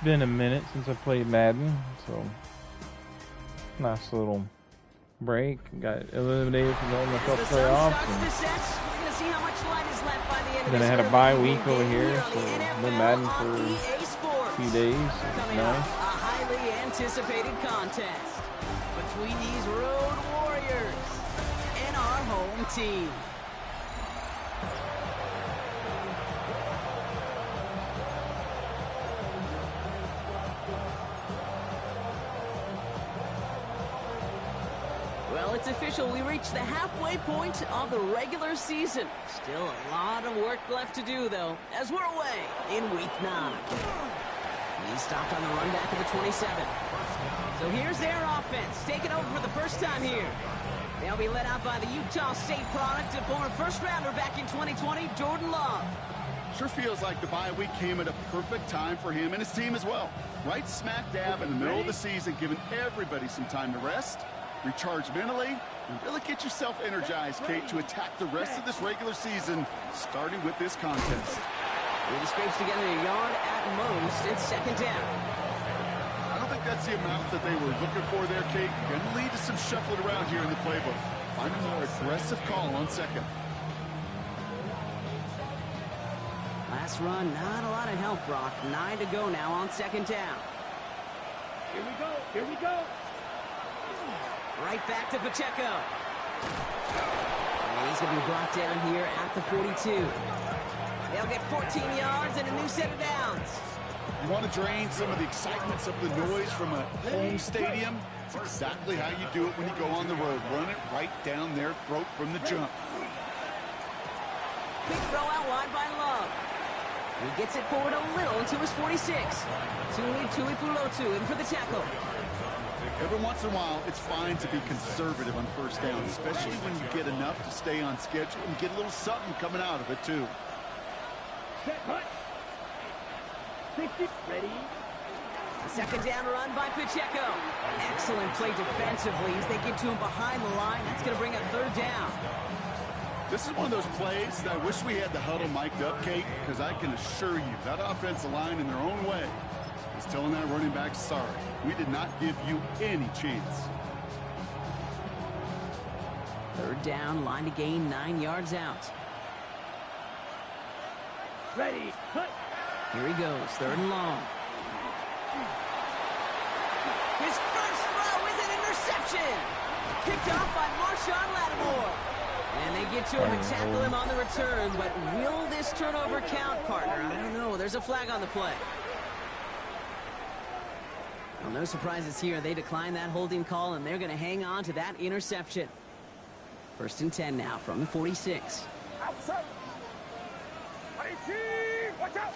been a minute since I played Madden, so nice little break. Got eliminated from the OMFL playoffs. And then I had a bye week over here, so been Madden for a few days. So nice. A highly anticipated contest between these road warriors and our home team. Well, it's official. We reached the halfway point of the regular season. Still a lot of work left to do, though, as we're away in Week 9. He stopped on the run back of the 27. So here's their offense, taking over for the first time here. They'll be led out by the Utah State product and former first-rounder back in 2020, Jordan Love. Sure feels like the bye week came at a perfect time for him and his team as well. Right smack dab in the middle of the season, giving everybody some time to rest, recharge mentally, and really get yourself energized, Kate, to attack the rest of this regular season, starting with this contest. He scrapes together a yard at most. It's second down. I don't think that's the amount that they were looking for there, Kate. Going to lead to some shuffling around here in the playbook. Find a more aggressive call on second. Last run, not a lot of help, Brock. 9 to go now on second down. Here we go. Here we go. Right back to Pacheco. And he's going to be brought down here at the 42. They'll get 14 yards and a new set of downs. You want to drain some of the excitement, some of the noise from a home stadium? It's exactly how you do it when you go on the road. Run it right down their throat from the jump. Big throw out wide by Love. He gets it forward a little into his 46. Tui Pulotu in for the tackle. Every once in a while, it's fine to be conservative on first down, especially when you get enough to stay on schedule and get a little something coming out of it, too. Ready? Second down run by Pacheco. Excellent play defensively as they get to him behind the line. That's going to bring up third down. This is one of those plays that I wish we had the huddle mic'd up, Kate, because I can assure you that offensive line in their own way is telling that running back, sorry, we did not give you any chance. Third down, line to gain 9 yards out. Ready. Cut. Here he goes, third and long. His first throw is an interception. Picked off by Marshawn Lattimore. And they get to him and tackle him on the return. But will this turnover count, partner? I don't know. There's a flag on the play. Well, no surprises here. They decline that holding call, and they're going to hang on to that interception. First and 10 now from the 46. Outside. Watch out.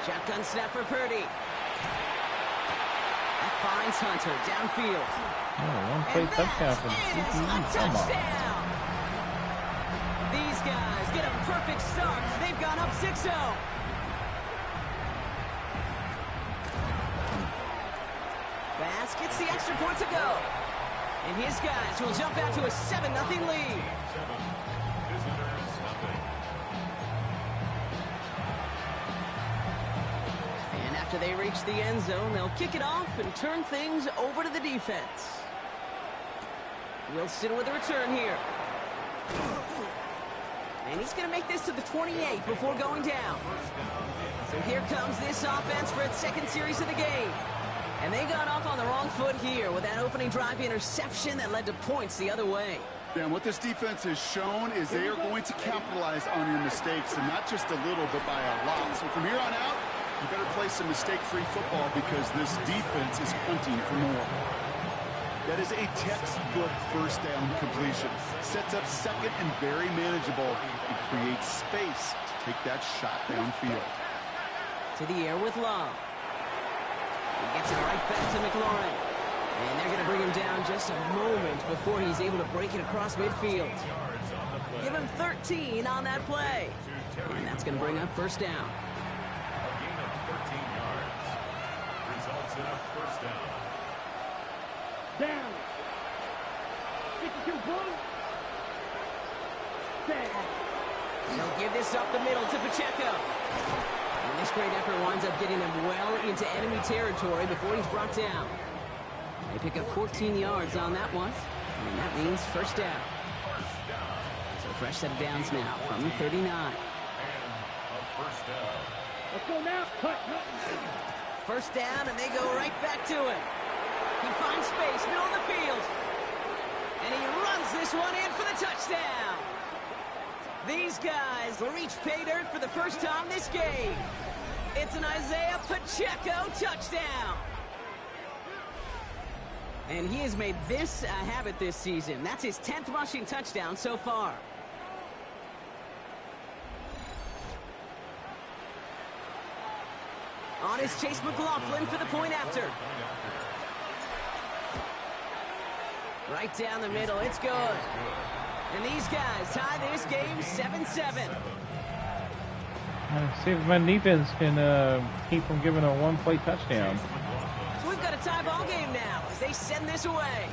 Shotgun snap for Purdy. That finds Hunter downfield. Oh, one play touchdown from touchdown. These guys get a perfect start. They've gone up 6-0. Bass gets the extra point to go. And his guys will jump out to a 7-0 lead. And after they reach the end zone, they'll kick it off and turn things over to the defense. Wilson with a return here. And he's going to make this to the 28 before going down. So here comes this offense for its second series of the game. And they got off on the wrong foot here with that opening drive interception that led to points the other way. And what this defense has shown is they are going to capitalize on your mistakes, and not just a little, but by a lot. So from here on out, you better play some mistake-free football because this defense is hunting for more. That is a textbook first down completion. Sets up second and very manageable and creates space to take that shot downfield. To the air with Love. He gets it right back to McLaurin. And they're going to bring him down just a moment before he's able to break it across midfield. Give him 13 on that play. And that's going to bring up first down. A gain of 13 yards results in a first down. Down. 52 points. Down. He'll give this up the middle to Pacheco. And this great effort winds up getting him well into enemy territory before he's brought down. They pick up 14 yards on that one, and that means first down. So fresh set of downs now from the 39. And a first down. Let's go now. Cut. First down, and they go right back to him. He finds space, middle of the field. And he runs this one in for the touchdown. These guys will reach pay dirt for the first time this game. It's an Isaiah Pacheco touchdown. And he has made this a habit this season. That's his 10th rushing touchdown so far. On is Chase McLaughlin for the point after. Right down the middle, it's good. And these guys tie this game 7-7. Let's see if my defense can keep from giving a one-play touchdown. So we've got a tie ball game now as they send this away.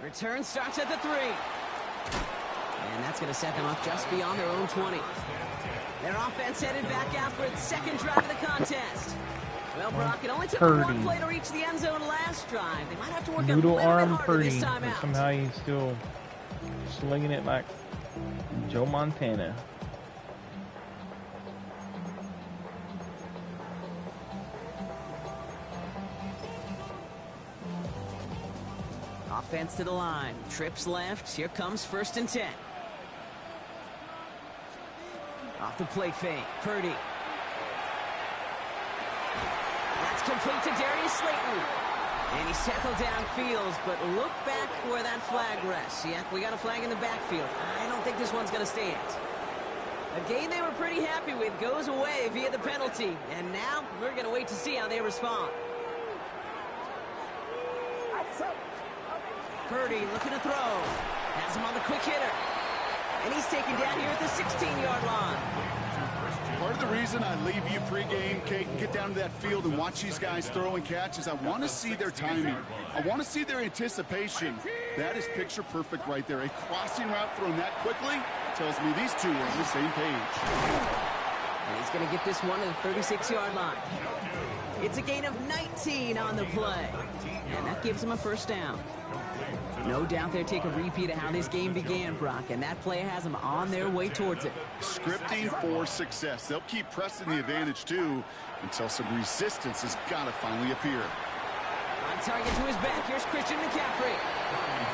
Return starts at the 3. And that's going to set them up just beyond their own 20. Their offense headed back out for its second drive of the contest. Well, Brock, it only took one play to reach the end zone last drive. They might have to work Noodle a little arm bit harder this Purdy, time but out. somehow he's still slinging it like Joe Montana. Offense to the line. Trips left. Here comes 1st and 10. Off the play fake. Purdy. That's complete to Darius Slayton. And he's tackled downfield, but look back where that flag rests. Yeah, we got a flag in the backfield. I don't think this one's going to stand. A game they were pretty happy with goes away via the penalty. And now we're going to wait to see how they respond. Purdy looking to throw. Has him on the quick hitter. And he's taken down here at the 16-yard line. Part of the reason I leave you pregame, Kate, and get down to that field and watch these guys throw and catch is I want to see their timing. I want to see their anticipation. That is picture perfect right there. A crossing route thrown that quickly tells me these two are on the same page. And he's going to get this one to the 36-yard line. It's a gain of 19 on the play. And that gives him a first down. No doubt they'll take a repeat of how this game began, Brock, and that play has them on their way towards it. Scripting for success. They'll keep pressing the advantage, too, until some resistance has got to finally appear. On target to his back, here's Christian McCaffrey.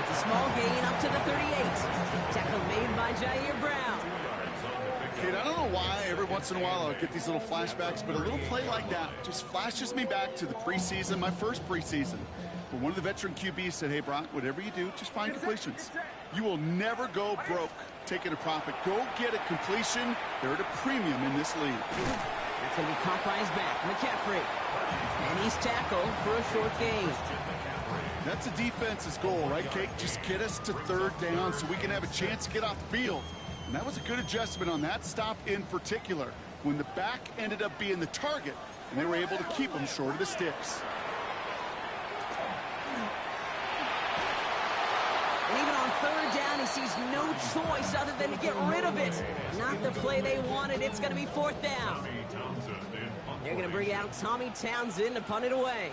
It's a small gain up to the 38. Tackle made by Jair Brown. Kid, I don't know why every once in a while I'll get these little flashbacks, but a little play like that just flashes me back to the preseason, my first preseason. But one of the veteran QBs said, hey, Brock, whatever you do, just find completions. You will never go broke taking a profit. Go get a completion. They're at a premium in this league. That's going to be caught by his back. McCaffrey. And he's tackled for a short gain. That's the defense's goal, right, Kate? Just get us to 3rd down so we can have a chance to get off the field. And that was a good adjustment on that stop in particular, when the back ended up being the target, and they were able to keep him short of the sticks. And even on 3rd down, he sees no choice other than to get rid of it. Not the play they wanted. It's going to be 4th down. They're going to bring out Tommy Townsend to punt it away.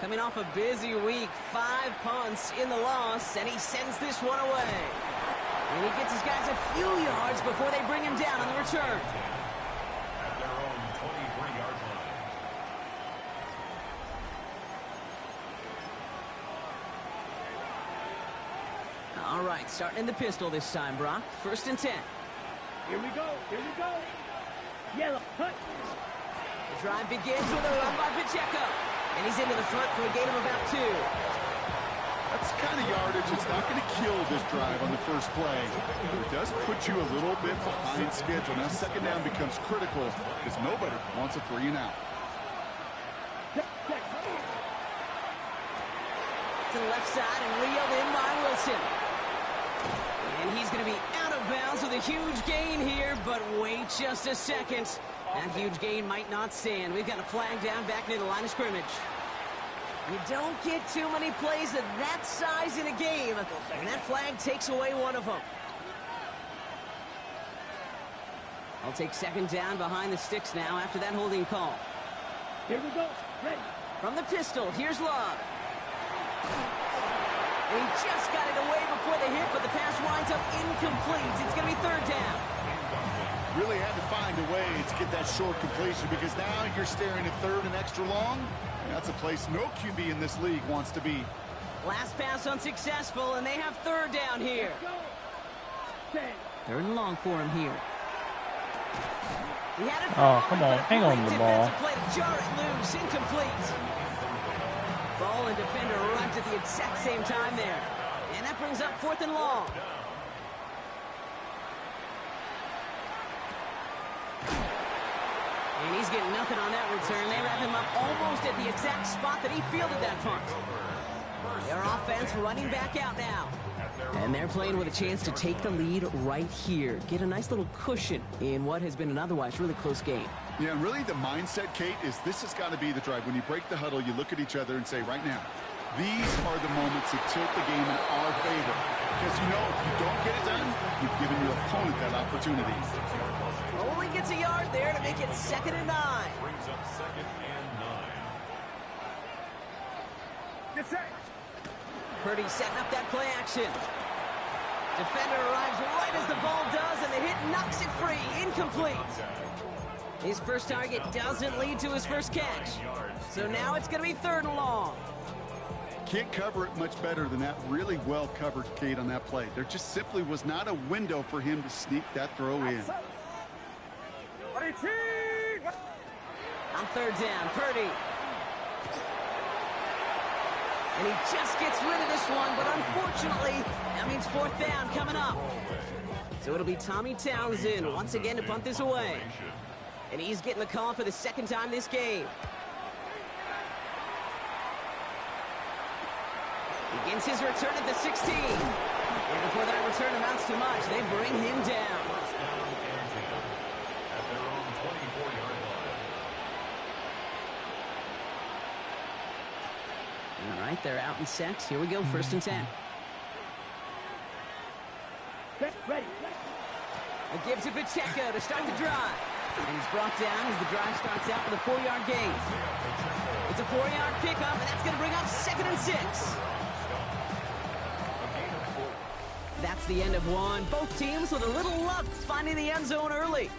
Coming off a busy week, 5 punts in the loss, and he sends this one away. And he gets his guys a few yards before they bring him down on the return. At their own 23-yard line. All right, starting in the pistol this time, Brock. 1st and 10. Here we go. Yellow. Cut. The drive begins with a run by Pacheco. And he's into the front for a gain of about 2. That's the kind of yardage that's not going to kill this drive on the first play. But it does put you a little bit behind schedule. Now 2nd down becomes critical because nobody wants a 3 and out. To the left side and reeled in by Wilson. And he's going to be out of bounds with a huge gain here, but wait just a second. That huge gain might not stand. We've got a flag down back near the line of scrimmage. You don't get too many plays of that size in a game, and that flag takes away one of them. I'll take second down behind the sticks now after that holding call. Here we go. Ready. From the pistol, here's Love. And he just got it away before the hit, but the pass winds up incomplete. It's going to be third down. Really had to find a way to get that short completion because now you're staring at third and extra long. That's a place no QB in this league wants to be. Last pass unsuccessful, and they have third down here. Third and long for him here. He had it come on, hang on to the ball. Play to jar it loose, incomplete. Ball and defender arrived at the exact same time there. And that brings up fourth and long. And he's getting nothing on that return. They wrap him up almost at the exact spot that he fielded that punt. Their offense running back out now. And they're playing with a chance to take the lead right here. Get a nice little cushion in what has been an otherwise really close game. Yeah, and really the mindset, Kate, is this has got to be the drive. When you break the huddle, you look at each other and say, right now, these are the moments that tilt the game in our favor. Because you know if you don't get it done, you've given your opponent that opportunity. Only gets a yard there to make it 2nd and 9. Brings up 2nd and 9. Get set. Purdy setting up that play action. Defender arrives right as the ball does, and the hit knocks it free. Incomplete. His first target doesn't lead to his first catch. So now it's going to be third and long. Can't cover it much better than that. Really well covered, Kate, on that play. There just simply was not a window for him to sneak that throw in. On third down, Purdy. And he just gets rid of this one, but unfortunately, that means fourth down coming up. So it'll be Tommy Townsend once again to punt this away. And he's getting the call for the second time this game. Begins his return at the 16. And before that return amounts to much, they bring him down. At their own 24-yard line. All right, they're out and set. Here we go, 1st and 10. Ready. A give to Pacheco to start the drive. And he's brought down as the drive starts out with a 4-yard gain. It's a 4-yard pickup, and that's going to bring up 2nd and 6. That's the end of one. Both teams with a little luck finding the end zone early.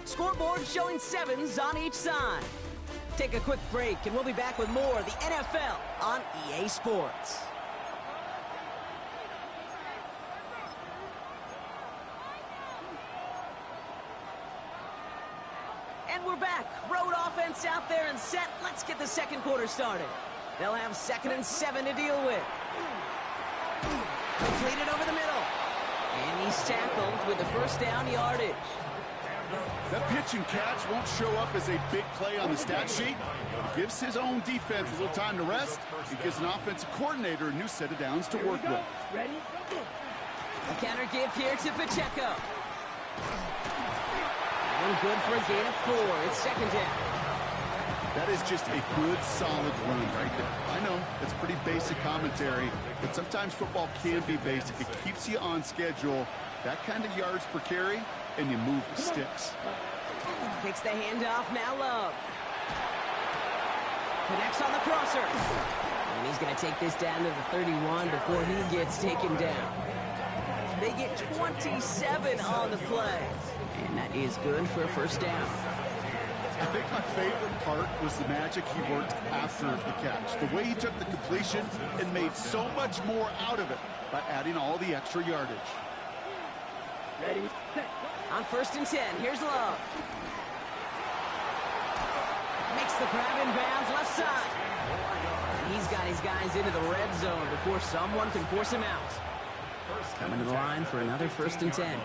Scoreboard showing 7s on each side. Take a quick break, and we'll be back with more of the NFL on EA Sports. And we're back. Road offense out there and set. Let's get the second quarter started. They'll have 2nd and 7 to deal with. Completed over the middle. And he's tackled with the first down yardage. That pitch and catch won't show up as a big play on the stat sheet. It gives his own defense a little time to rest. It gives an offensive coordinator a new set of downs to work with. Ready? A counter give here to Pacheco. One good for a gain of 4. It's 2nd down. That is just a good, solid run right there. I know, it's pretty basic commentary, but sometimes football can be basic. It keeps you on schedule. That kind of yards per carry, and you move the sticks. Kicks the handoff, now Love. Connects on the crosser. And he's going to take this down to the 31 before he gets taken down. They get 27 on the play. And that is good for a first down. I think my favorite part was the magic he worked after the catch. The way he took the completion and made so much more out of it by adding all the extra yardage. Ready, set. On 1st and 10, here's Love. Makes the grab in bounds left side. And he's got his guys into the red zone before someone can force him out. Coming to the line for another 1st and 10.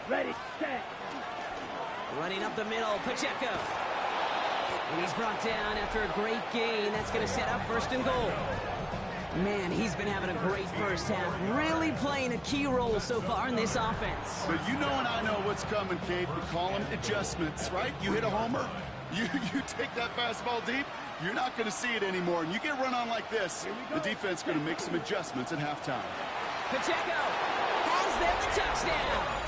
Ready, set. Running up the middle, Pacheco. And he's brought down after a great gain. That's going to set up 1st and goal. Man, he's been having a great first half. Really playing a key role so far in this offense. But you know and I know what's coming, Kate. We call them adjustments, right? You hit a homer, you take that fastball deep, you're not going to see it anymore. And you get run on like this, the defense is going to make some adjustments at halftime. Pacheco has them the touchdown.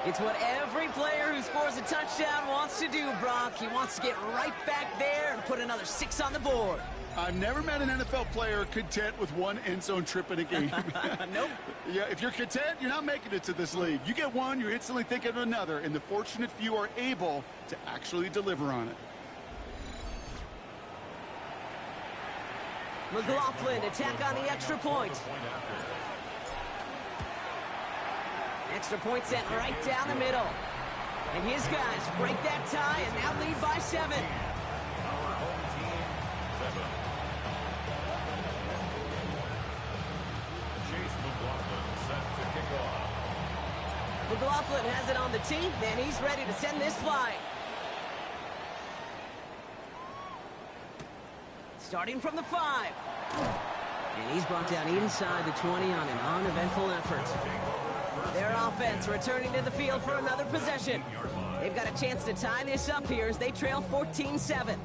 It's what every player who scores a touchdown wants to do, Brock. He wants to get right back there and put another 6 on the board. I've never met an NFL player content with one end zone trip in a game. Nope. Yeah, if you're content, you're not making it to this league. You get one, you're instantly thinking of another, and the fortunate few are able to actually deliver on it. McLaughlin attack on the extra point. Extra point sent right down the middle. And his guys break that tie and now lead by 7. Our home team, 7. Chase McLaughlin set to kick off. McLaughlin has it on the tee, and he's ready to send this flying. Starting from the 5. And he's brought down inside the 20 on an uneventful effort. Their offense returning to the field for another possession. They've got a chance to tie this up here as they trail 14-7.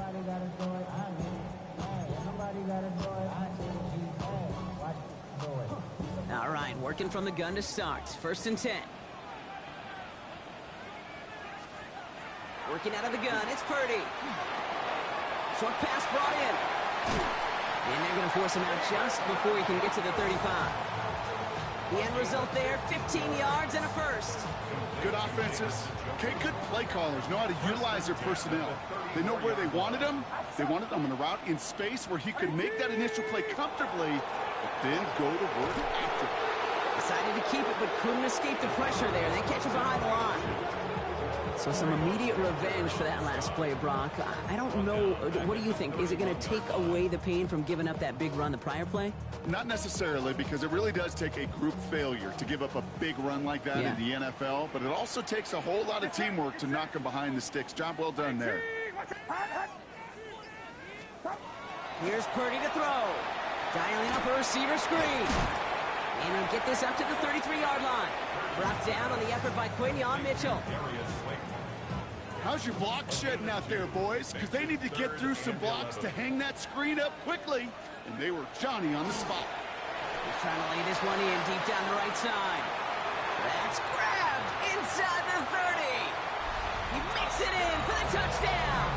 All right, working from the gun to start. 1st and 10. Working out of the gun, it's Purdy. Short pass brought in. And they're going to force him out just before he can get to the 35. The end result there, 15 yards and a first. Good offenses. Okay, good play callers know how to utilize their personnel. They know where they wanted him. They wanted him on a route in space where he could make that initial play comfortably, but then go to work after. Decided to keep it, but couldn't escape the pressure there. They catch him behind the line. So some immediate revenge for that last play, Brock. I don't know. What do you think? Is it going to take away the pain from giving up that big run the prior play? Not necessarily, because it really does take a group failure to give up a big run like that in the NFL, but it also takes a whole lot of teamwork to knock him behind the sticks. Job well done there. Here's Purdy to throw. Dialing up a receiver screen. And he'll get this up to the 33-yard line. Brought down on the effort by Quinion Mitchell. How's your block shedding out there, boys? Because they need to get through some blocks to hang that screen up quickly. And they were Johnny on the spot. He's trying to lay this one in deep down the right side. That's grabbed inside the 30. He makes it in for the touchdown.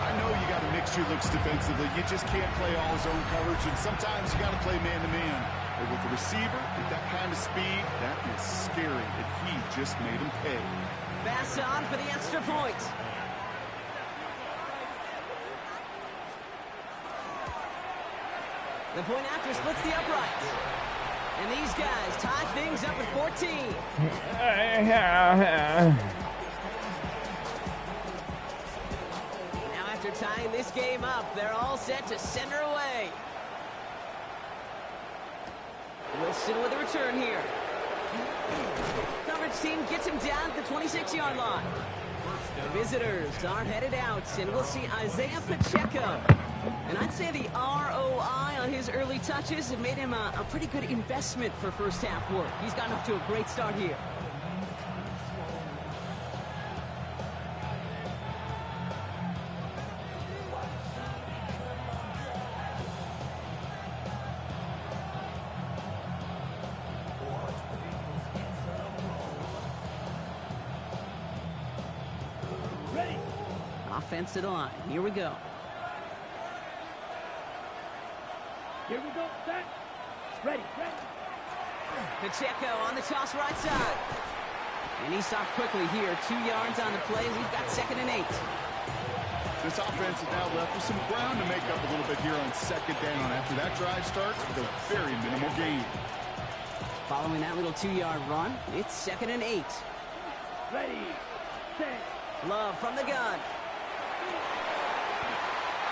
I know you got to mix your looks defensively. You just can't play all zone coverage, and sometimes you got to play man-to-man. But with a receiver with that kind of speed, that is scary, and he just made him pay. Pass on for the extra point. The point after splits the upright. And these guys tie things up at 14. Now after tying this game up, they're all set to send her away. Wilson with a return here. Coverage team gets him down at the 26-yard line. The visitors are headed out, and we'll see Isaiah Pacheco. And I'd say the ROI on his early touches have made him a pretty good investment for first half work. He's gotten off to a great start here. Ready. Offense to the line. Here we go. Here we go. Set. Ready. Ready. Pacheco on the toss right side. And he stopped quickly here. 2 yards on the play. We've got 2nd and 8. This offense is now left with some ground to make up a little bit here on 2nd down after that drive starts with a very minimal gain. Following that little 2-yard run, it's 2nd and 8. Ready. Set. Love from the gun.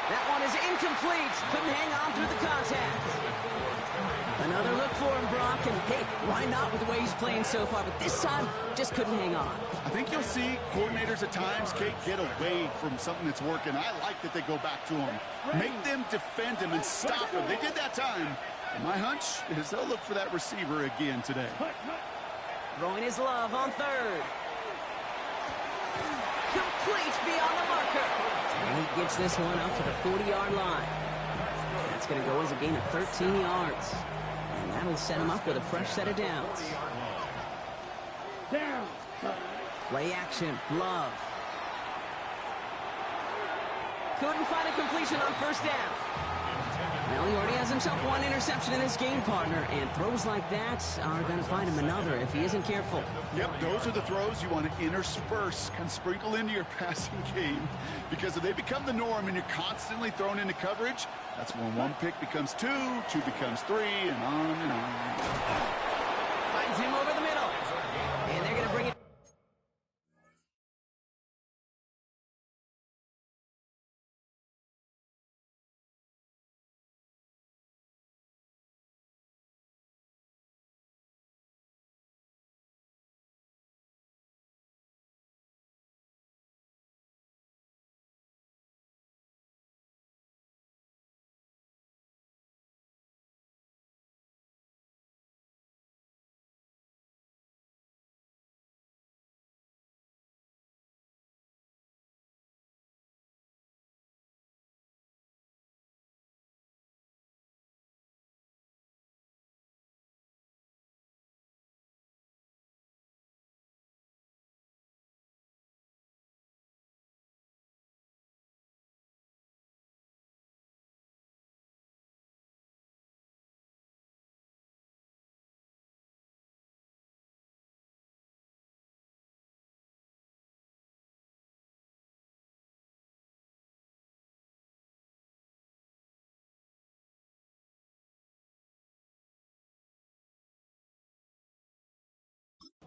That one is incomplete. Couldn't hang on through the contact. Another look for him, Brock. And hey, why not with the way he's playing so far? But this time, just couldn't hang on. I think you'll see coordinators at times, Kate, get away from something that's working. I like that they go back to him. Make them defend him and stop him. They did that time. And my hunch is they'll look for that receiver again today. Throwing his Love on 3rd. Complete beyond the marker. And he gets this one up to the 40-yard line. That's That's going to go as a gain of 13 yards. And that'll set him up with a fresh set of downs. Down. Play action. Love. Couldn't find a completion on first down. Well, he already has himself one interception in his game, partner, and throws like that are going to find him another if he isn't careful. Yep, those are the throws you want to intersperse, kind of sprinkle into your passing game, because if they become the norm and you're constantly thrown into coverage, that's when one pick becomes two, two becomes three, and on and on. Finds him over the middle, and they're going to bring it.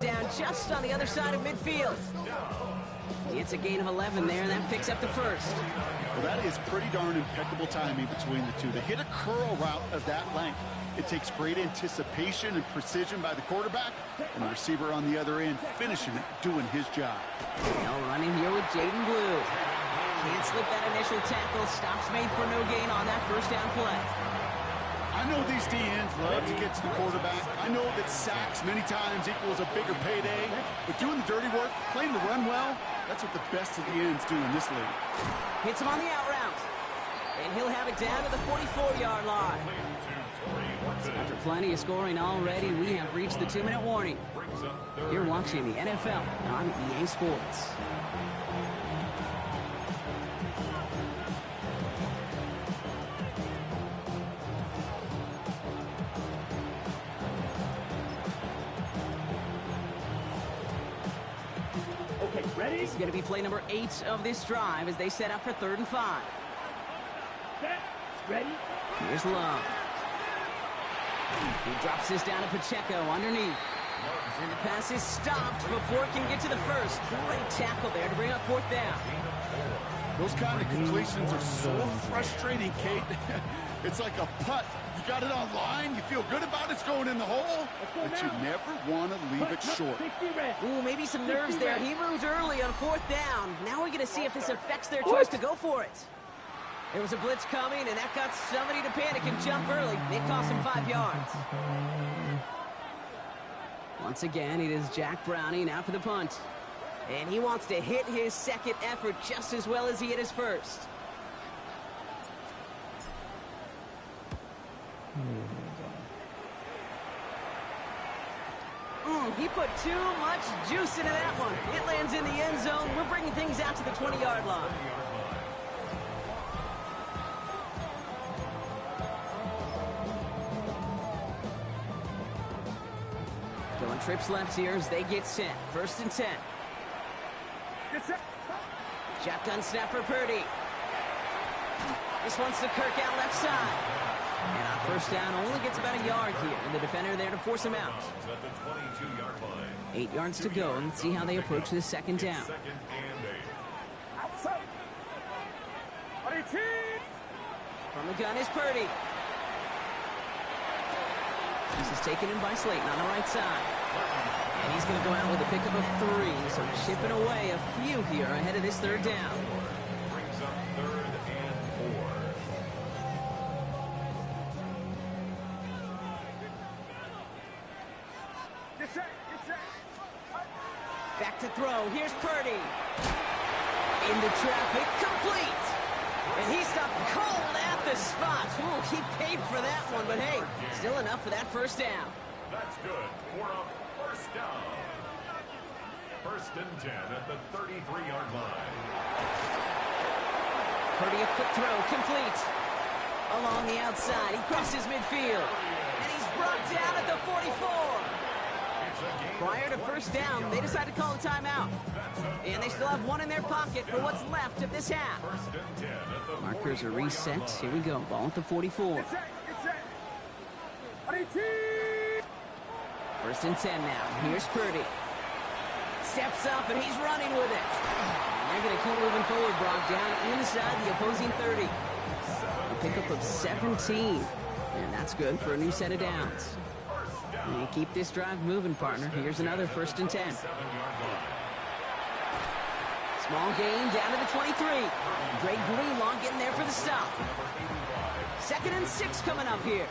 Down just on the other side of midfield. It's a gain of 11 there, and that picks up the first. Well, that is pretty darn impeccable timing between the two. To hit a curl route of that length, it takes great anticipation and precision by the quarterback, and the receiver on the other end finishing it, doing his job. Now running here with Jaden Blue. Can't slip that initial tackle. Stops made for no gain on that first down play. I know these DNs love to get to the quarterback. I know that sacks many times equals a bigger payday, but doing the dirty work, playing the run well, that's what the best of the ends do in this league. Hits him on the out route, and he'll have it down to the 44-yard line. After plenty of scoring already, we have reached the 2-minute warning. You're watching the NFL on EA Sports. Ready? This is going to be play number 8 of this drive as they set up for 3rd and 5. Set. Ready? Here's Love. He drops this down to Pacheco underneath. And the pass is stopped before it can get to the first. Great tackle there to bring up 4th down. Those kind of completions are so frustrating, Kate. It's like a putt. You got it on line, you feel good about it's going in the hole, but you never want to leave it short. Ooh, maybe some nerves there. He moved early on 4th down. Now we're going to see if this affects their choice to go for it. There was a blitz coming, and that got somebody to panic and jump early. It cost him 5 yards. Once again, it is Jack Browning now for the punt. And he wants to hit his second effort just as well as he hit his first. He put too much juice into that one. It lands in the end zone. We're bringing things out to the 20-yard line. Going trips left here as they get set. 1st and 10. Shotgun snap for Purdy. This one's to Kirk out left side. And on 1st down, only gets about a yard here. And the defender there to force him out. 8 yards to go. Let's see how they approach this 2nd down. From the gun is Purdy. This is taken in by Slayton on the right side. And he's going to go out with a pickup of 3. So chipping away a few here ahead of this 3rd down. Brings up 3rd and 4. Back to throw. Here's Purdy. Into traffic. Complete. And he stopped cold at the spot. Ooh, he paid for that one, but hey, still enough for that first down. That's good for a first down. First and 10 at the 33-yard line. Purdy, a quick throw, complete. Along the outside, he crosses midfield. And he's brought down at the 44. Prior to first down, they decided to call a timeout. And they still have one in their pocket for what's left of this half. Markers are reset. Here we go. Ball at the 44. First and 10 now. Here's Purdy. Steps up, and he's running with it. And they're going to keep moving forward. Brought down inside the opposing 30. A pickup of 17. And that's good for a new set of downs. And keep this drive moving, partner. Here's another first and 10. Small gain down to the 23. Greg Greenlaw getting there for the stop. 2nd and 6 coming up here.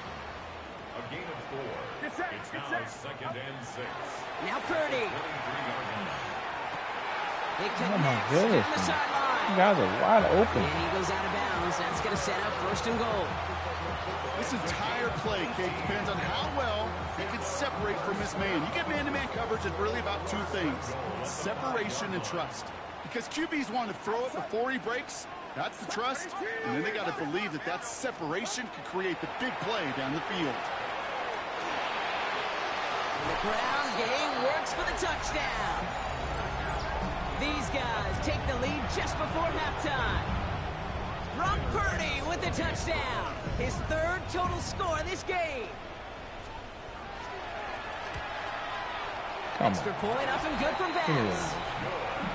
A gain of 4. It's now 2nd and 6. Now Purdy. Oh my goodness. You guys are wide open. And he goes out of bounds. That's going to set up 1st and goal. This entire play, Kate, depends on how well he can separate from his man. You get man-to-man coverage, it's really about two things: separation and trust. Because QBs want to throw it before he breaks. That's the trust. And then they got to believe that that separation could create the big play down the field. The ground game works for the touchdown. These guys take the lead just before halftime. Brock Purdy with the touchdown. His 3rd total score this game. Extra point up and good from Bass.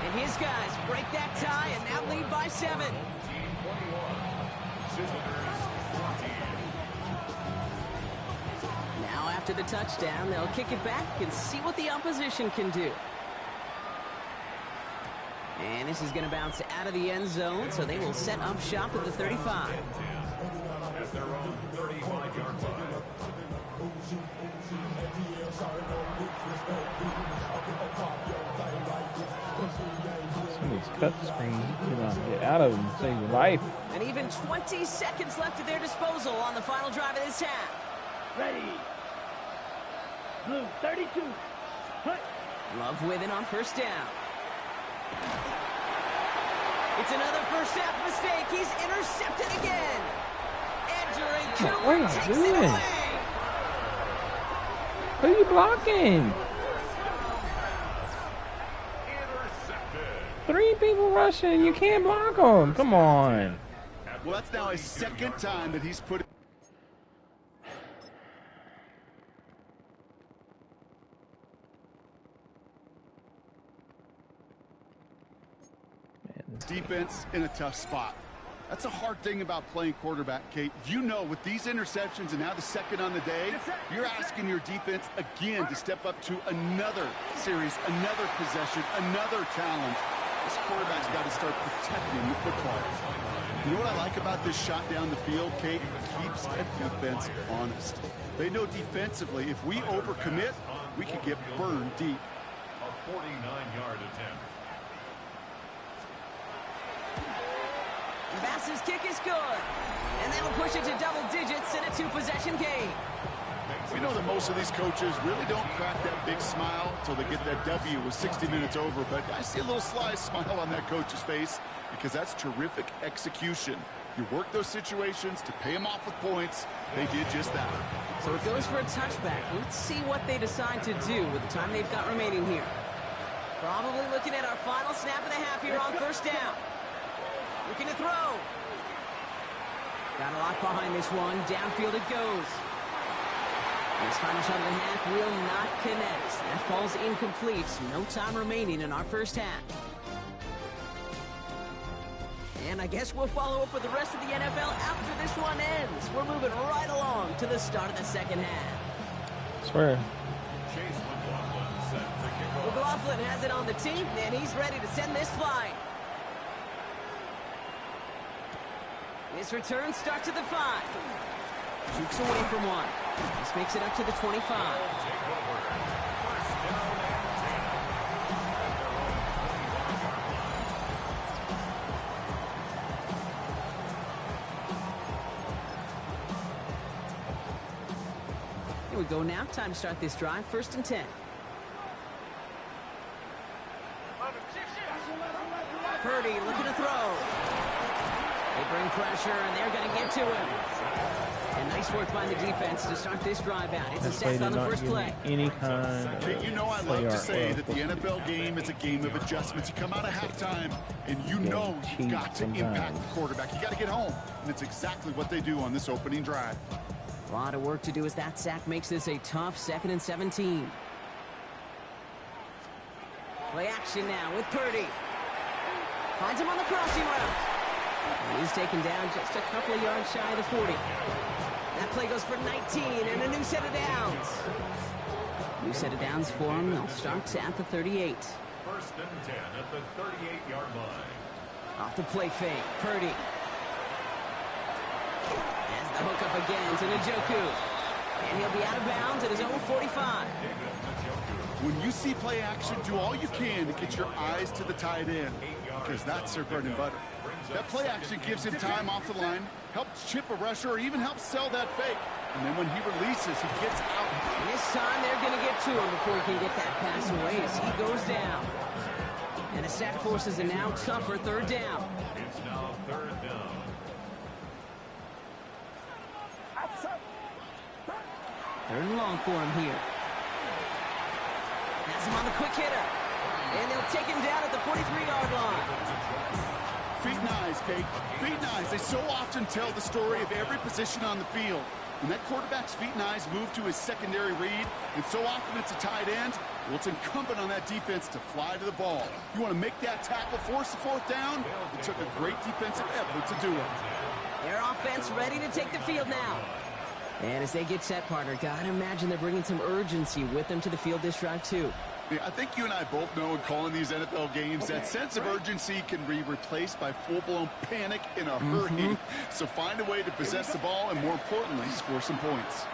And his guys break that tie and now lead by 7. Now after the touchdown, they'll kick it back and see what the opposition can do. And this is going to bounce out of the end zone, so they will set up shop at the 35. At their own 35-yard line. Some of these cut screens, you cannot get out of them and save your life. And even 20 seconds left at their disposal on the final drive of this half. Ready. Blue 32. Hut. Love with it on first down. It's another first half mistake. He's intercepted again. Edgerrin Cooper takes it away. Who are you blocking? 3 people rushing. You can't block them. Come on. Well, that's now his 2nd time that he's put defense in a tough spot. That's a hard thing about playing quarterback, Kate. You know, with these interceptions and now the 2nd on the day, you're asking your defense again to step up to another series, another possession, another challenge. This quarterback's got to start protecting the football. You know what I like about this shot down the field, Kate? It keeps a defense honest. They know defensively, if we overcommit, we could get burned deep. A 49-yard attempt. Bass's kick is good. And that'll push it to double digits in a 2-possession game. We know that most of these coaches really don't crack that big smile until they get that W with 60 minutes over, but I see a little sly smile on that coach's face because that's terrific execution. You work those situations to pay them off with points. They did just that. So it goes for a touchback. Let's see what they decide to do with the time they've got remaining here. Probably looking at our final snap of the half here on first down. Looking to throw. Got a lot behind this one. Downfield it goes. This final shot of the half will not connect. That falls incomplete. No time remaining in our first half. And I guess we'll follow up with the rest of the NFL after this one ends. We're moving right along to the start of the 2nd half. I swear. Chase McLaughlin set to kick off. McLaughlin has it on the team, and he's ready to send this flying. His return starts at the 5. Jukes away from one. This makes it up to the 25. Here we go now. Time to start this drive. 1st and 10. Purdy looking to throw. They bring pressure, and they're going to get to him. And nice work by the defense to start this drive out. It's a sack on the first play. Any kind of you know, I love to say that the NFL game is a game of adjustments. You come out of halftime, and you know you've got to impact the quarterback. You got to get home, and it's exactly what they do on this opening drive. A lot of work to do as that sack makes this a tough 2nd and 17. Play action now with Purdy. Finds him on the crossing route. And he's taken down just a couple of yards shy of the 40. That play goes for 19 and a new set of downs. New set of downs for him. They'll start at the 38. 1st and 10 at the 38-yard line. Off the play fake. Purdy. As the hook up again to Njoku. And he'll be out of bounds at his own 45. When you see play action, do all you can to get your eyes to the tight end, because that's their bread and butter. That play action gives him time off the line, helps chip a rusher, or even helps sell that fake. And then when he releases, he gets out. And this time they're going to get to him before he can get that pass away as he goes down. And a sack forces a now tougher 3rd down. It's now 3rd down. 3rd and long for him here. Has him on the quick hitter. And they'll take him down at the 43-yard line. Feet and eyes, Kate. Feet and eyes. They so often tell the story of every position on the field. When that quarterback's feet and eyes move to his secondary read, and so often it's a tight end, well, it's incumbent on that defense to fly to the ball. You want to make that tackle, force the 4th down? It took a great defensive effort to do it. Their offense ready to take the field now. And as they get set, partner, gotta imagine they're bringing some urgency with them to the field this drive, too. I think you and I both know in calling these NFL games that sense of urgency can be replaced by full-blown panic in a hurry. So find a way to possess the ball and, more importantly, score some points.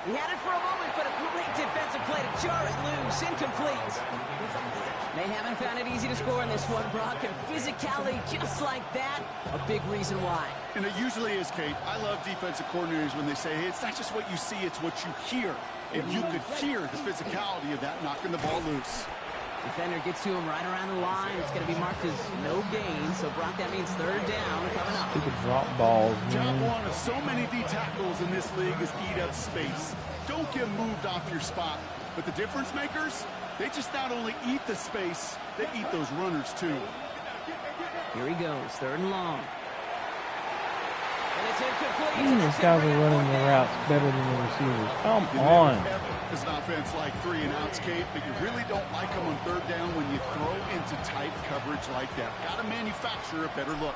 He had it for a moment, but a great defensive play to jar it loose. Incomplete. They haven't found it easy to score in this one, Brock, and physicality just like that, a big reason why. And it usually is, Kate. I love defensive coordinators when they say, hey, it's not just what you see, it's what you hear. And you could hear the physicality of that knocking the ball loose. Defender gets to him right around the line. It's going to be marked as no gain. So, Brock, that means 3rd down coming up. He could drop balls. Job one of so many D tackles in this league is eat up space. Don't get moved off your spot. But the difference makers, they just not only eat the space, they eat those runners too. Here he goes, 3rd and long. And it's incomplete. These guys are running the routes better than the receivers. Come on. It's an offense like 3 and outs, Kate, but you really don't like them on 3rd down when you throw into tight coverage like that. Got to manufacture a better look.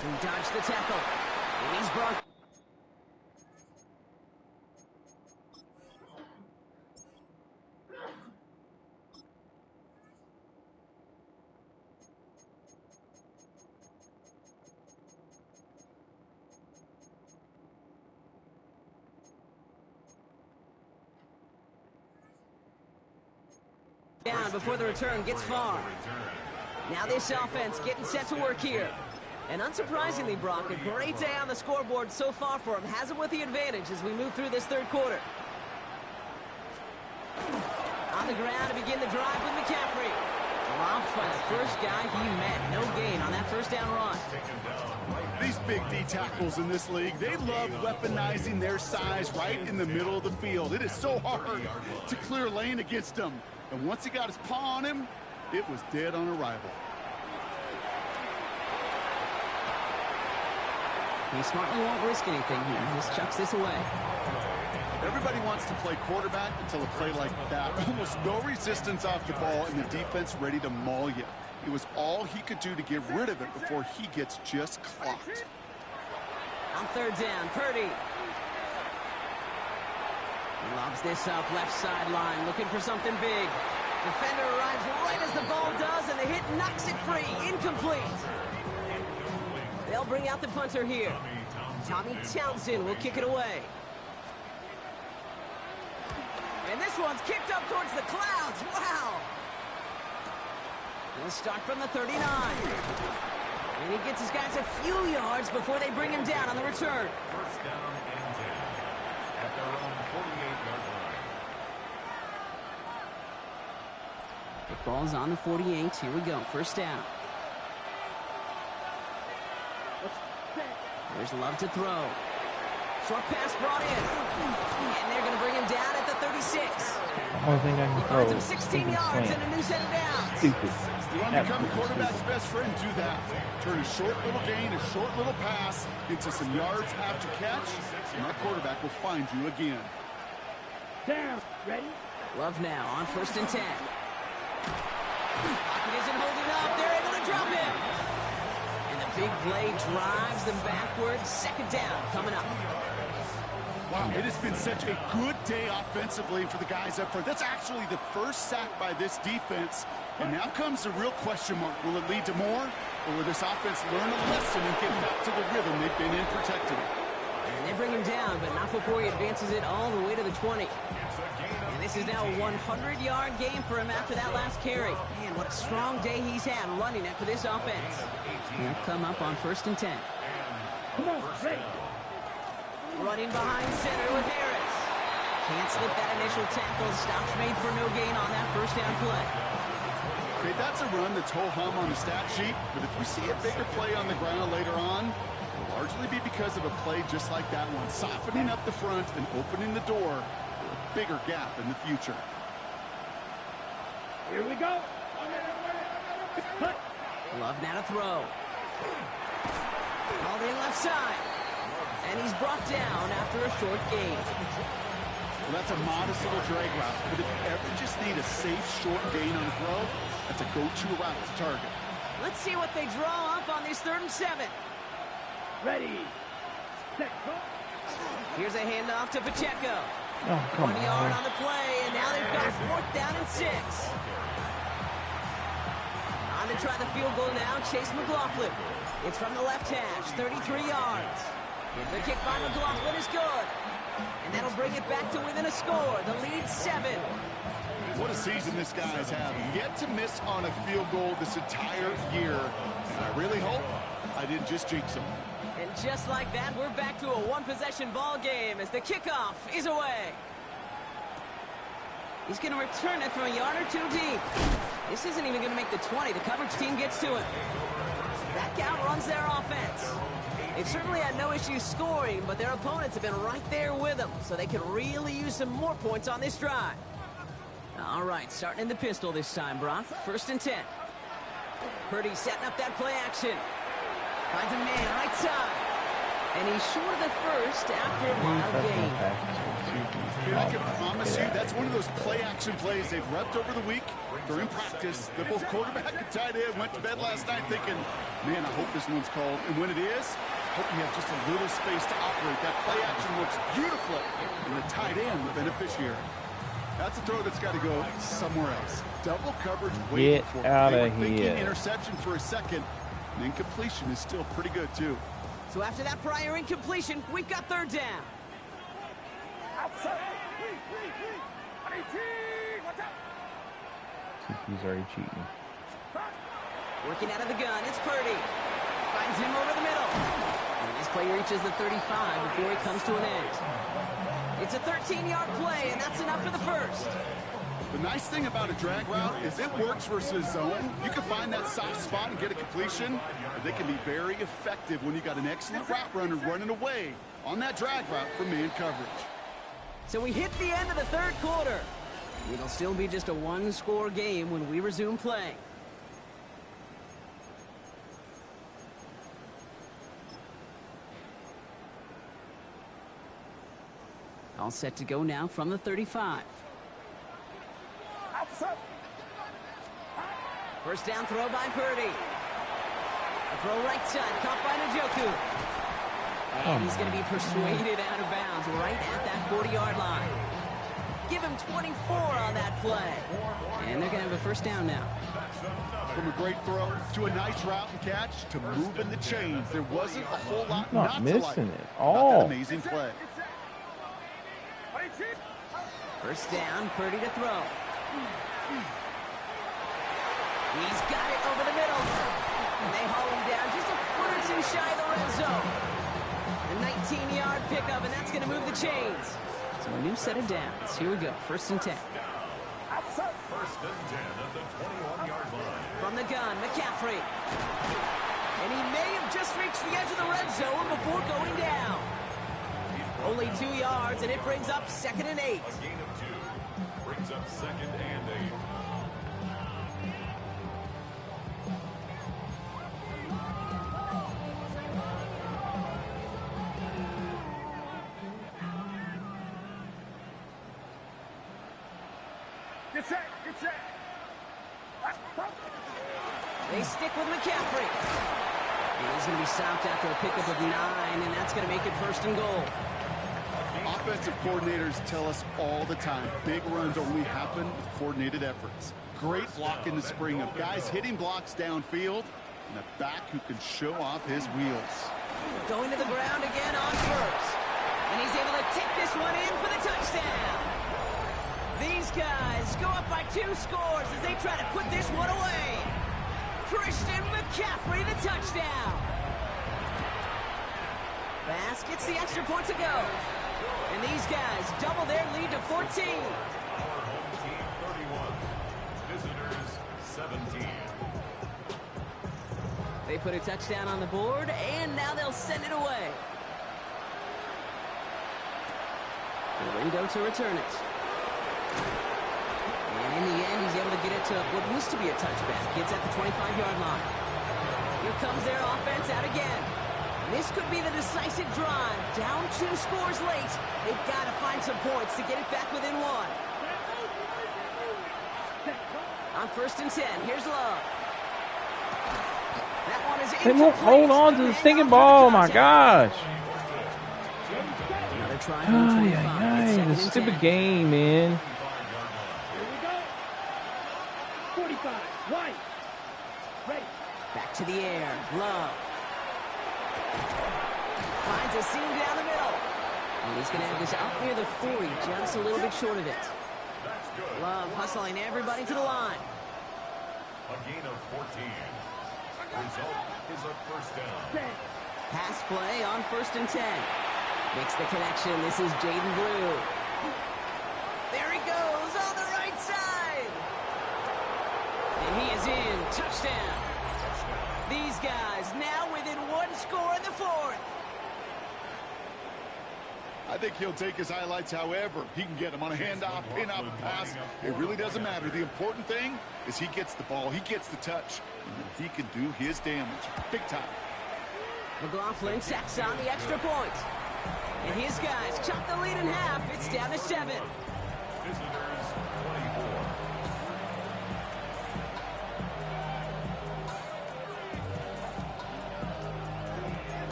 He dodged the tackle. And he's brought. Down before the return gets far. Now this offense getting set to work here. And unsurprisingly, Brock, a great day on the scoreboard so far for him. Has him with the advantage as we move through this 3rd quarter. On the ground to begin the drive with McCaffrey. Dropped by the first guy he met. No gain on that 1st down run. These big D tackles in this league, they love weaponizing their size right in the middle of the field. It is so hard to clear lane against them. And once he got his paw on him, it was dead on arrival. He smartly won't risk anything here. Just chucks this away. Everybody wants to play quarterback until a play like that. Almost no resistance off the ball and the defense ready to maul you. It was all he could do to get rid of it before he gets just clocked. On 3rd down, Purdy. He lobs this up left sideline, looking for something big. Defender arrives right as the ball does, and the hit knocks it free. Incomplete. They'll bring out the punter here. Tommy Townsend will kick it away. And this one's kicked up towards the clouds. Wow. He'll start from the 39. And he gets his guys a few yards before they bring him down on the return. First down and 10 at their own 48-yard line. Football's on the 48. Here we go. First down. There's Love to throw. Short pass brought in. And they're going to bring him down at the 36. I think I can throw. Finds him 16 yards and a new set of downs. Stupid. You want to become the quarterback's best friend, do that. Turn a short little gain, a short little pass into some yards after catch, and that quarterback will find you again. Down. Ready? Love now on 1st and 10. Pocket isn't holding up. They're able to drop him. And the big play drives them backwards. Second down coming up. Wow, it has been such a good day offensively for the guys up front. That's actually the first sack by this defense. And now comes the real question mark. Will it lead to more? Or will this offense learn a lesson and get back to the rhythm they've been in protecting it? And they bring him down, but not before he advances it all the way to the 20. And this is now a 100-yard game for him after that last carry. Man, what a strong day he's had running it for this offense. He'll come up on 1st and 10. Come on, ready. Running behind center with Harris. Can't slip that initial tackle. Stops made for no gain on that first down play. Okay, that's a run that's ho-hum on the stat sheet, but if we see a bigger play on the ground later on, it'll largely be because of a play just like that one, softening up the front and opening the door for a bigger gap in the future. Here we go. Cut. Love now to throw. Called in left side. And he's brought down after a short gain. Well, that's a modest little drag route, but if you ever just need a safe short gain on a throw, that's a go-to route to target. Let's see what they draw up on this 3rd and 7. Ready. Set. Go. Here's a handoff to Pacheco. Oh, come 1 yard on. on the play, and now they've got 4th down and 6. On to try the field goal now, Chase McLaughlin. It's from the left hash, 33 yards. The kick by McLaughlin is good. And that'll bring it back to within a score. The lead 7. What a season this guy's having. Yet to miss on a field goal this entire year. And I really hope I didn't just jinx him. And just like that, we're back to a one-possession ball game as the kickoff is away. He's going to return it from a yard or 2 deep. This isn't even going to make the 20. The coverage team gets to it. That outruns their offense. They've certainly had no issues scoring, but their opponents have been right there with them, so they could really use some more points on this drive. All right, starting in the pistol this time, Brock. 1st and 10. Purdy setting up that play action. Finds a man right side. And he's short of the first after a wild gain. And I can promise you that's one of those play-action plays they've repped over the week during practice. That both quarterback and tight end went to bed last night thinking, man, I hope this one's called. And when it is, hope you have just a little space to operate. That play action works beautifully, and the tight end, the beneficiary. That's a throw that's got to go somewhere else. Double coverage waiting for it. Get out They of were thinking here. interception for a second, and incompletion is still pretty good, too. So after that prior incompletion, we've got 3rd down. He's already cheating. Working out of the gun, it's Purdy. Finds him over the middle. And this play reaches the 35 before it comes to an end. It's a 13-yard play, and that's enough for the first. The nice thing about a drag route is it works versus zone. You can find that soft spot and get a completion, but they can be very effective when you got an excellent route runner running away on that drag route for man coverage. So we hit the end of the 3rd quarter. It'll still be just a 1-score game when we resume playing. All set to go now from the 35. First down throw by Purdy. A throw right side, caught by Njoku. And he's going to be persuaded out of bounds right at that 40-yard line. Give him 24 on that play. And they're going to have a first down now. From a great throw to a nice route and catch to moving the chains. There wasn't a whole lot Not not to missing like it about all. that amazing play. First down, Purdy to throw. He's got it over the middle. And they haul him down just a foot or two shy of the red zone. A 19-yard pickup, and that's going to move the chains. So a new set of downs. Here we go. 1st and 10. 1st and 10 at the 21-yard line. From the gun, McCaffrey. And he may have just reached the edge of the red zone before going down. Only 2 yards, and it brings up 2nd and 8. A gain of 2. Brings up 2nd and 8. They stick with McCaffrey. And he's going to be stopped after a pickup of 9, and that's going to make it 1st and goal. Offensive coordinators tell us all the time, big runs only happen with coordinated efforts. Great block in the spring of guys hitting blocks downfield, and a back who can show off his wheels. Going to the ground again on 1st. And he's able to take this one in for the touchdown. These guys go up by 2 scores as they try to put this one away. Christian McCaffrey, the touchdown. Bass gets the extra point to go. And these guys double their lead to 14. Our home team 31. Visitors 17. They put a touchdown on the board, and now they'll send it away. The window to return it. And in the end, he's able to get it to what used to be a touchback. It's at the 25-yard line. Here comes their offense out again. This could be the decisive drive. Down 2 scores late. They've got to find some points to get it back within 1. On 1st and 10, here's Love. That one is They won't hold on to the stinking ball. Oh my gosh. Another try from 25. This stupid game, man. Here we go. 45. Right. Ready. Back to the air. Love. Finds a seam down the middle. And he's going to have this out near the 40, just a little bit short of it. That's good. Love hustling everybody to the line. A gain of 14. Result is a 1st down. Pass play on 1st and 10. Makes the connection. This is Jaden Blue. There he goes on the right side. And he is in. Touchdown. These guys now within 1 score in the 4th. I think he'll take his highlights however he can get them on a handoff, pin-off, and pass. It really doesn't matter. The important thing is he gets the ball, he gets the touch, and then he can do his damage. Big time. McLaughlin tacks on the extra point. And his guys chop the lead in half. It's down to 7. Visitors 24.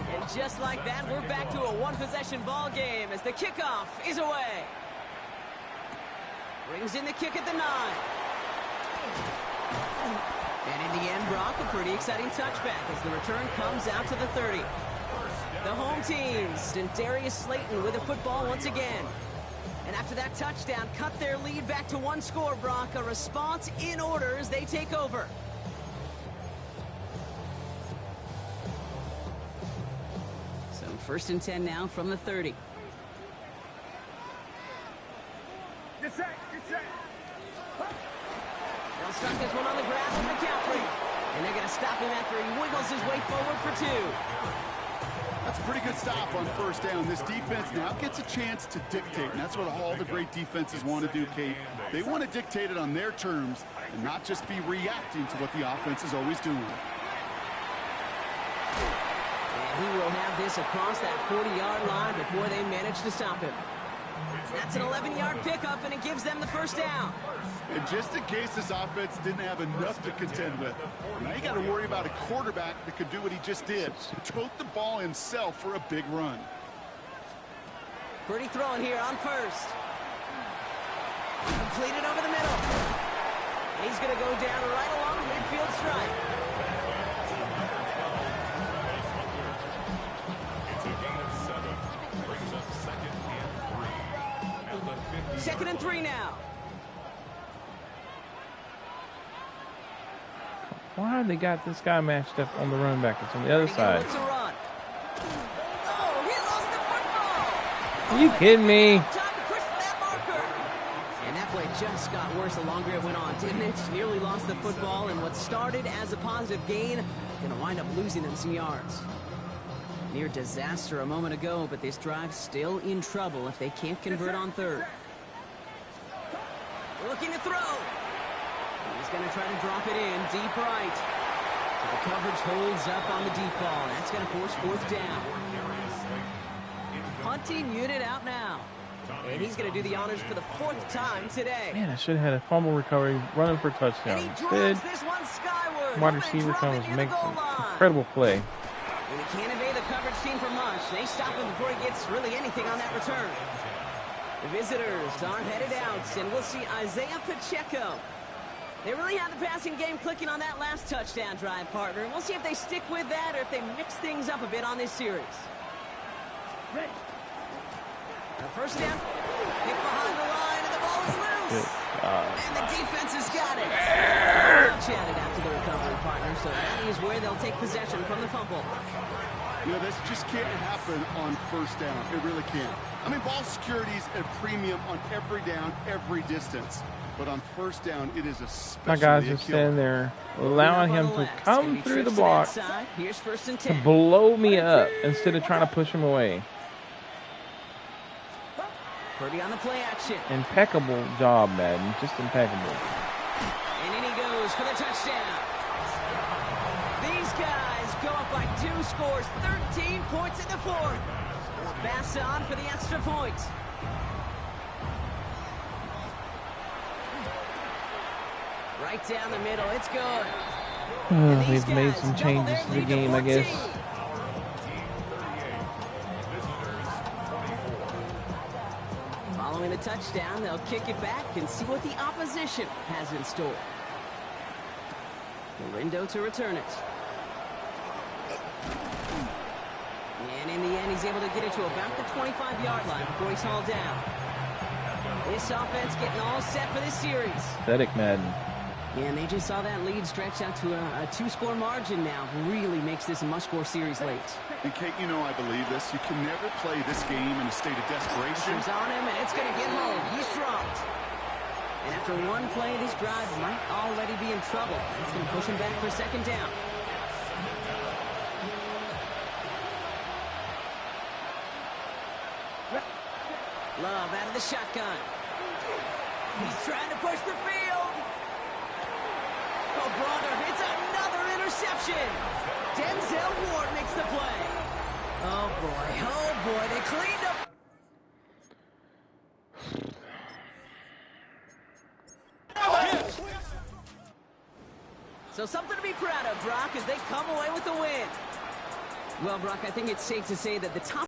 And just like that, we're back to a 1-possession ball game as the kickoff is away. Brings in the kick at the 9. And in the end, Brock, a pretty exciting touchback as the return comes out to the 30. The home teams, and Darius Slayton with the football once again. And after that touchdown, cut their lead back to 1 score, Brock. A response in order as they take over. So 1st and 10 now from the 30. Get set. They'll start this one on the ground with McCaffrey. And they're going to stop him after he wiggles his way forward for 2. That's a pretty good stop on 1st down. This defense now gets a chance to dictate, and that's what all the great defenses want to do, Kate. They want to dictate it on their terms and not just be reacting to what the offense is always doing. And he will have this across that 40-yard line before they manage to stop him. That's an 11-yard pickup, and it gives them the 1st down. And just in case this offense didn't have enough to contend with, now you got to worry about a quarterback that could do what he just did. Tote the ball himself for a big run. Pretty throwing here on 1st. Completed over the middle. And he's going to go down right along the midfield stripe. It's a gain of 7. Brings up 2nd and 3. At the 2nd and 3 now. Why they got this guy matched up on the running back? It's on the other side. Oh, he lost the football. Are you kidding me? Time to push for that marker. And that play just got worse the longer it went on, didn't it? Nearly lost the football, and what started as a positive gain going to wind up losing them some yards. Near disaster a moment ago, but this drive's still in trouble if they can't convert on 3rd. Looking to throw. He's going to try to drop it in deep right. So the coverage holds up on the deep ball. That's going to force 4th down. Punting unit out now. And he's going to do the honors for the 4th time today. Man, I should have had a fumble recovery running for a touchdown. Instead, this one skyward. wide receiver comes and makes an incredible play. And he can't evade the coverage team for much. They stop him before he gets really anything on that return. The visitors are headed out, and we'll see Isaiah Pacheco. They really had the passing game clicking on that last touchdown drive, partner. And we'll see if they stick with that or if they mix things up a bit on this series. Ready. First down, hit behind the line, and the ball is loose. And the defense has got it. Chatted after the recovery, partner, so that is where they'll take possession from the fumble. You know, this just can't happen on 1st down. It really can't. I mean, ball security's at premium on every down, every distance. But on 1st down, it is especially My guys just standing there, allowing him to come through the block to blow me up instead of trying to push him away. Purdy on the play action. Impeccable job, Madden. Just impeccable. And in he goes for the touchdown. These guys go up by 2 scores, 13 points in the 4th. Pass on for the extra point. Right down the middle, it's good. They've made some changes to the game, I guess. Following the touchdown, they'll kick it back and see what the opposition has in store. Lindo to return it. And in the end, he's able to get it to about the 25-yard line before he's hauled down. This offense getting all set for this series. Pathetic, Madden. And they just saw that lead stretch out to a 2-score margin now. Really makes this a must-score series late. And Kate, you know I believe this. You can never play this game in a state of desperation. Pressure's on him, and it's going to get home. He's dropped. And after one play, this drive might already be in trouble. It's going to push him back for 2nd down. Love out of the shotgun. He's trying to push the field. Oh, brother, it's another interception. Denzel Ward makes the play. Oh, boy, they cleaned up. So something to be proud of, Brock, as they come away with the win. Well, Brock, I think it's safe to say that the top